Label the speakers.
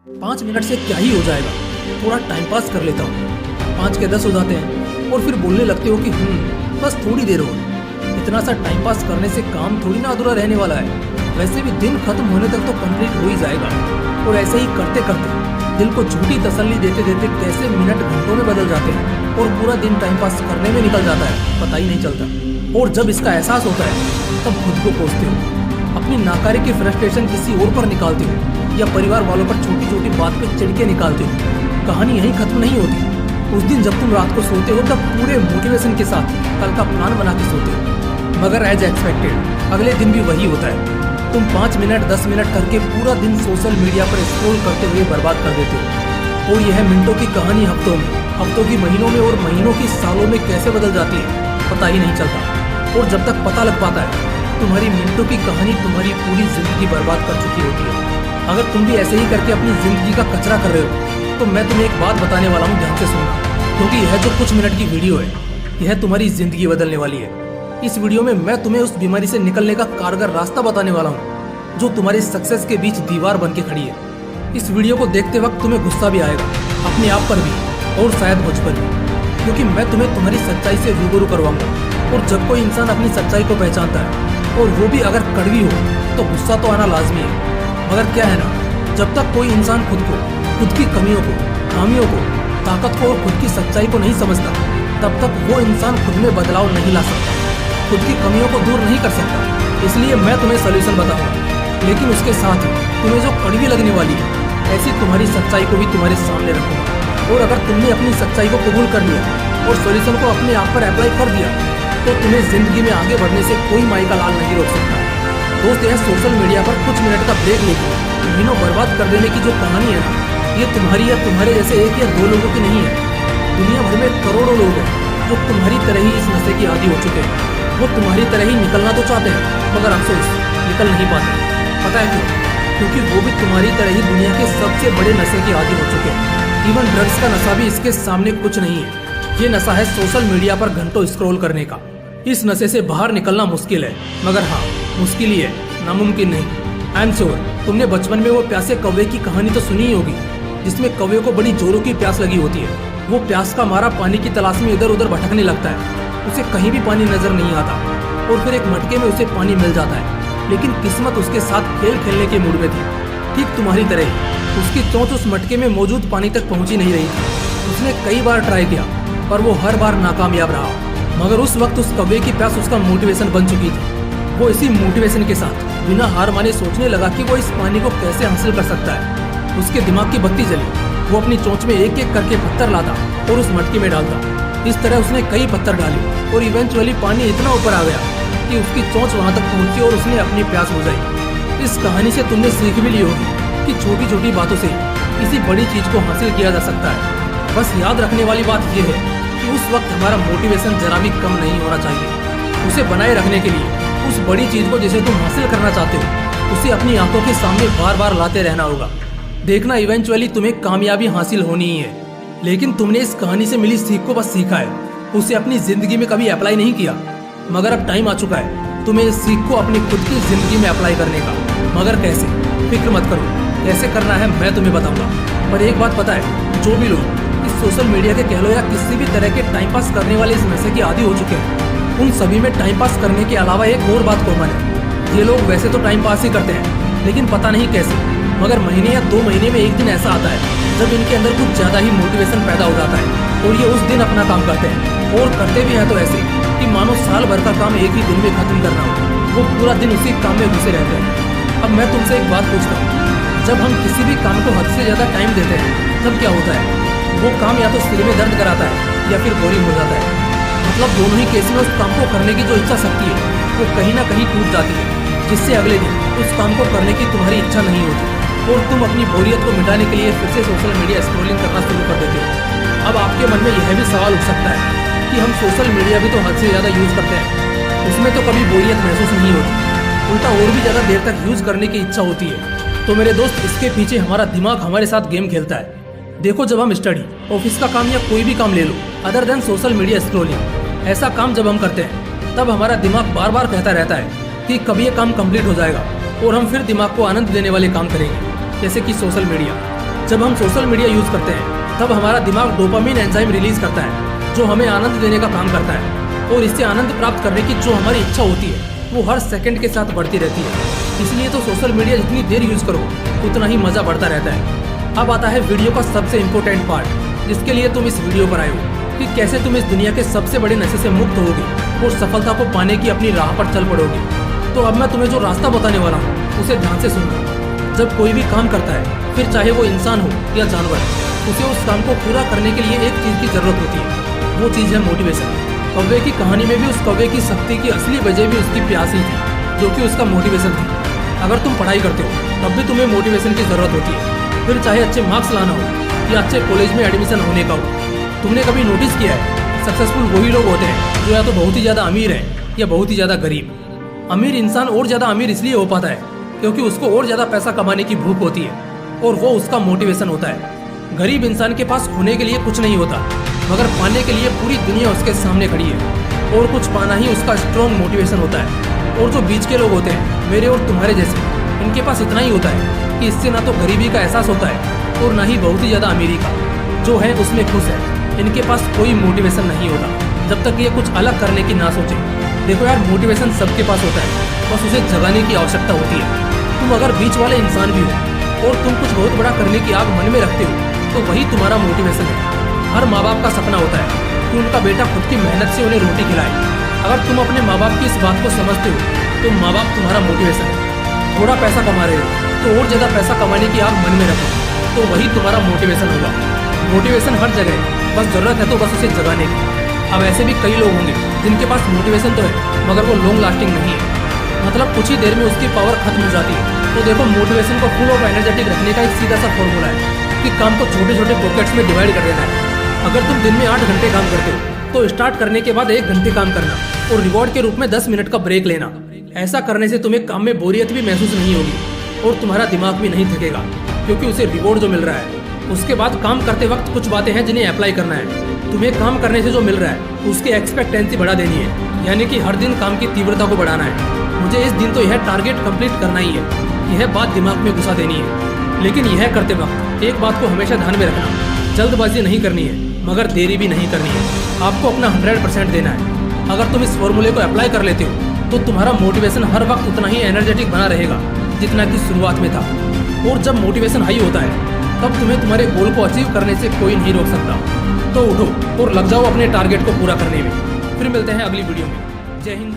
Speaker 1: 5 minute से क्या ही हो जाएगा, थोड़ा टाइम पास कर लेता हूँ। 5 के 10 हो जाते हैं और फिर बोलने लगते हो कि बस थोड़ी देर और। इतना सा टाइम पास करने से काम थोड़ी ना अधूरा रहने वाला है। वैसे भी दिन खत्म होने तक तो कंप्लीट हो ही जाएगा। और ऐसे ही करते करते दिल को झूठी तसल्ली देते देते कैसे मिनट घंटों में बदल जाते हैं और पूरा दिन टाइम पास करने में निकल जाता है, पता ही नहीं चलता। और जब इसका एहसास होता है तब खुद को कोसते हो, अपनी नाकारी की फ्रस्ट्रेशन किसी और पर निकालते हो या परिवार वालों पर छोटी छोटी बात पे चिढ़ के निकालते हो। कहानी यहीं खत्म नहीं होती। उस दिन जब तुम रात को सोते हो तब पूरे मोटिवेशन के साथ कल का प्लान बना के सोते हो, मगर एज एक्सपेक्टेड अगले दिन भी वही होता है। तुम 5 मिनट 10 मिनट करके पूरा दिन सोशल मीडिया पर स्क्रॉल करते हुए बर्बाद कर देते हो। और यह मिनटों की कहानी हफ्तों में, हफ्तों की महीनों में और महीनों की सालों में कैसे बदल जाती है पता ही नहीं चलता। और जब तक पता लग पाता है तुम्हारी मिनटों की कहानी तुम्हारी पूरी जिंदगी बर्बाद कर चुकी होती है। अगर तुम भी ऐसे ही करके अपनी जिंदगी का कचरा कर रहे हो तो मैं तुम्हें एक बात बताने वाला हूँ, ध्यान से सुनना, क्योंकि यह जो कुछ मिनट की वीडियो है यह तुम्हारी जिंदगी बदलने वाली है। इस वीडियो में मैं तुम्हें उस बीमारी से निकलने का कारगर रास्ता बताने वाला हूँ जो तुम्हारी सक्सेस के बीच दीवार बन के खड़ी है। इस वीडियो को देखते वक्त तुम्हें गुस्सा भी आएगा, अपने आप पर भी और शायद मुझ पर भी, क्योंकि मैं तुम्हें तुम्हारी सच्चाई से रूबरू करवाऊंगा। और जब कोई इंसान अपनी सच्चाई को पहचानता है और वो भी अगर कड़वी हो तो गुस्सा तो आना लाजमी है। मगर क्या है ना, जब तक कोई इंसान खुद को, खुद की कमियों को, खामियों को, ताकत को और खुद की सच्चाई को नहीं समझता तब तक वो इंसान खुद में बदलाव नहीं ला सकता, खुद की कमियों को दूर नहीं कर सकता। इसलिए मैं तुम्हें सोल्यूशन बताऊंगा, लेकिन उसके साथ ही तुम्हें जो कड़वी लगने वाली है ऐसी तुम्हारी सच्चाई को भी तुम्हारे सामने रखूंगा। और अगर तुमने अपनी सच्चाई को कबूल कर लिया और सॉल्यूशन को अपने आप पर अप्लाई कर दिया तो तुम्हें जिंदगी में आगे बढ़ने से कोई माई का लाल नहीं रोक सकता। दोस्त, यह सोशल मीडिया पर कुछ मिनट का ब्रेक लेकर महीनों बर्बाद कर देने की जो कहानी है ना, ये तुम्हारी या तुम्हारे जैसे एक या दो लोगों की नहीं है। दुनिया भर में करोड़ों लोग हैं जो तुम्हारी तरह ही इस नशे की आदी हो चुके हैं। वो तुम्हारी तरह ही निकलना तो चाहते हैं मगर अफसोस निकल नहीं पाते। पता है क्यों? क्योंकि वो भी तुम्हारी तरह ही दुनिया के सबसे बड़े नशे की आदी हो चुके हैं। इवन ड्रग्स का नशा भी इसके सामने कुछ नहीं है। ये नशा है सोशल मीडिया पर घंटों स्क्रॉल करने का। इस नशे से बाहर निकलना मुश्किल है, मगर हाँ मुश्किल ही है, नामुमकिन नहीं। आई एम श्योर तुमने बचपन में वो प्यासे कौवे की कहानी तो सुनी ही होगी, जिसमें कौवे को बड़ी जोरों की प्यास लगी होती है। वो प्यास का मारा पानी की तलाश में इधर उधर भटकने लगता है। उसे कहीं भी पानी नजर नहीं आता और फिर एक मटके में उसे पानी मिल जाता है। लेकिन किस्मत उसके साथ खेल खेलने के मूड में थी, ठीक तुम्हारी तरह ही। उसकी चोंच उस मटके में मौजूद पानी तक पहुंची नहीं रही थी। उसने कई बार ट्राई किया पर वो हर बार नाकामयाब रहा। मगर उस वक्त उस कौवे की प्यास उसका मोटिवेशन बन चुकी थी। वो इसी मोटिवेशन के साथ बिना हार माने सोचने लगा कि वो इस पानी को कैसे हासिल कर सकता है। उसके दिमाग की बत्ती जली। वो अपनी चोंच में एक एक करके पत्थर लाता और उस मटके में डालता। इस तरह उसने कई पत्थर डाले और इवेंचुअली पानी इतना ऊपर आ गया कि उसकी चोंच वहां तक पहुंची और उसने अपनी प्यास बुझाई। इस कहानी से तुमने सीख भी ली होगी कि छोटी छोटी बातों से किसी बड़ी चीज को हासिल किया जा सकता है। बस याद रखने वाली बात यह है कि उस वक्त हमारा मोटिवेशन जरा भी कम नहीं होना चाहिए। उसे बनाए रखने के लिए उस बड़ी चीज को जिसे तुम हासिल करना चाहते हो उसे अपनी आंखों के सामने बार बार लाते रहना होगा। देखना इवेंचुअली तुम्हें कामयाबी हासिल होनी ही है। लेकिन तुमने इस कहानी से मिली सीख को बस सीखा है, उसे अपनी जिंदगी में कभी अप्लाई नहीं किया। मगर अब टाइम आ चुका है तुम्हें इस सीख को अपनी खुद की जिंदगी में अप्लाई करने का। मगर कैसे? फिक्र मत करो, कैसे करना है मैं तुम्हें बताऊंगा। पर एक बात पता है, जो भी लोग इस सोशल मीडिया के कह लो या किसी भी तरह के टाइम पास करने वाले इस नशे की आदी हो चुके हैं, उन सभी में टाइम पास करने के अलावा एक और बात कॉमन है। ये लोग वैसे तो टाइम पास ही करते हैं, लेकिन पता नहीं कैसे, मगर महीने या 2 महीने में एक दिन ऐसा आता है जब इनके अंदर कुछ ज्यादा ही मोटिवेशन पैदा हो जाता है और ये उस दिन अपना काम करते हैं। और करते भी हैं तो ऐसे कि मानो साल भर का काम एक ही दिन में खत्म करना हो। वो पूरा दिन उसी काम में घुसे रहते हैं। अब मैं तुमसे एक बात पूछता हूँ, जब हम किसी भी काम को हद से ज्यादा टाइम देते हैं तब क्या होता है? वो काम या तो सिर में दर्द कराता है या फिर बोरिंग हो जाता है। मतलब दोनों ही केस में उस काम को करने की जो इच्छा शक्ति है वो कहीं ना कहीं टूट जाती है, जिससे अगले दिन उस काम को करने की तुम्हारी इच्छा नहीं होती और तुम अपनी बोरियत को मिटाने के लिए फिर से सोशल मीडिया स्क्रॉलिंग करना शुरू कर देते हो। अब आपके मन में यह भी सवाल उठ सकता है कि हम सोशल मीडिया भी तो हद से ज़्यादा यूज़ करते हैं, उसमें तो कभी बोरियत महसूस नहीं होती, उल्टा और भी ज़्यादा देर तक यूज़ करने की इच्छा होती है। तो मेरे दोस्त, इसके पीछे हमारा दिमाग हमारे साथ गेम खेलता है। देखो, जब हम स्टडी, ऑफिस का काम या कोई भी काम ले लो other than social media scrolling, ऐसा काम जब हम करते हैं तब हमारा दिमाग बार बार कहता रहता है कि कभी ये काम कंप्लीट हो जाएगा और हम फिर दिमाग को आनंद देने वाले काम करेंगे, जैसे कि सोशल मीडिया। जब हम सोशल मीडिया यूज करते हैं तब हमारा दिमाग डोपामिन एंजाइम रिलीज करता है जो हमें आनंद देने का काम करता है, और इससे आनंद प्राप्त करने की जो हमारी इच्छा होती है वो हर सेकंड के साथ बढ़ती रहती है। इसलिए तो सोशल मीडिया जितनी देर यूज करो उतना ही मजा बढ़ता रहता है। अब आता है वीडियो का सबसे इम्पोर्टेंट पार्ट, जिसके लिए तुम इस वीडियो पर आए हो, कि कैसे तुम इस दुनिया के सबसे बड़े नशे से मुक्त होगे और सफलता को पाने की अपनी राह पर चल पड़ोगे। तो अब मैं तुम्हें जो रास्ता बताने वाला हूँ उसे ध्यान से सुनना। जब कोई भी काम करता है, फिर चाहे वो इंसान हो या जानवर, उसे उस काम को पूरा करने के लिए एक चीज की जरूरत होती है। वो चीज है मोटिवेशन। कौवे की कहानी में भी उस कौवे की शक्ति की असली वजह भी उसकी प्यास ही थी, जो कि उसका मोटिवेशन थी। अगर तुम पढ़ाई करते हो तब भी तुम्हें मोटिवेशन की जरूरत होती है, फिर चाहे अच्छे मार्क्स लाना हो या अच्छे कॉलेज में एडमिशन होने का हो। तुमने कभी नोटिस किया है, सक्सेसफुल वही लोग होते हैं जो या तो बहुत ही ज्यादा अमीर है या बहुत ही ज्यादा गरीब। अमीर इंसान और ज्यादा अमीर इसलिए हो पाता है क्योंकि उसको और ज्यादा पैसा कमाने की भूख होती है और वो उसका मोटिवेशन होता है। गरीब इंसान के पास होने के लिए कुछ नहीं होता, मगर पाने के लिए पूरी दुनिया उसके सामने खड़ी है और कुछ पाना ही उसका स्ट्रॉन्ग मोटिवेशन होता है। और जो बीच के लोग होते हैं, मेरे और तुम्हारे जैसे, इनके पास इतना ही होता है कि इससे ना तो गरीबी का एहसास होता है और ना ही बहुत ही ज्यादा अमीरी का। जो है उसमें खुश है, इनके पास कोई मोटिवेशन नहीं होता जब तक ये कुछ अलग करने की ना सोचे। देखो यार, मोटिवेशन सबके पास होता है, बस उसे जगाने की आवश्यकता होती है। तुम अगर बीच वाले इंसान भी हो और तुम कुछ बहुत बड़ा करने की आग मन में रखते हो तो वही तुम्हारा मोटिवेशन है। हर माँ बाप का सपना होता है कि उनका बेटा खुद की मेहनत से उन्हें रोटी खिलाए। अगर तुम अपने माँ बाप की इस बात को समझते हो तो माँ बाप तुम्हारा मोटिवेशन है। थोड़ा पैसा कमा रहे हो तो और ज्यादा पैसा कमाने की आग मन में रखो, तो वही तुम्हारा मोटिवेशन होगा। मोटिवेशन हर जगह है, बस जरूरत है तो बस उसे जगाने की। अब ऐसे भी कई लोग होंगे जिनके पास मोटिवेशन तो है मगर वो लॉन्ग लास्टिंग नहीं है, मतलब कुछ ही देर में उसकी पावर खत्म हो जाती है। तो देखो, मोटिवेशन को फुल ऑफ एनर्जेटिक रखने का एक सीधा सा फॉर्मूला है कि काम को छोटे छोटे पॉकेट्स में डिवाइड कर देना है। अगर तुम दिन में 8 घंटे काम करते हो तो स्टार्ट करने के बाद 1 घंटे काम करना और रिवॉर्ड के रूप में 10 मिनट का ब्रेक लेना। ऐसा करने से तुम्हें काम में बोरियत भी महसूस नहीं होगी और तुम्हारा दिमाग भी नहीं थकेगा, क्योंकि उसे रिवॉर्ड जो मिल रहा है। उसके बाद काम करते वक्त कुछ बातें हैं जिन्हें अप्लाई करना है। तुम्हें काम करने से जो मिल रहा है उसकी एक्सपेक्टेंसी बढ़ा देनी है, यानी कि हर दिन काम की तीव्रता को बढ़ाना है। मुझे इस दिन तो यह टारगेट कंप्लीट करना ही है, यह बात दिमाग में घुसा देनी है। लेकिन यह करते वक्त एक बात को हमेशा ध्यान में रखना, जल्दबाजी नहीं करनी है मगर देरी भी नहीं करनी है। आपको अपना 100% देना है। अगर तुम इस फॉर्मूले को अप्लाई कर लेते हो तो तुम्हारा मोटिवेशन हर वक्त उतना ही एनर्जेटिक बना रहेगा जितना कि शुरुआत में था। और जब मोटिवेशन हाई होता है तब तुम्हें तुम्हारे गोल को अचीव करने से कोई नहीं रोक सकता। तो उठो और लग जाओ अपने टारगेट को पूरा करने में। फिर मिलते हैं अगली वीडियो में। जय हिंद।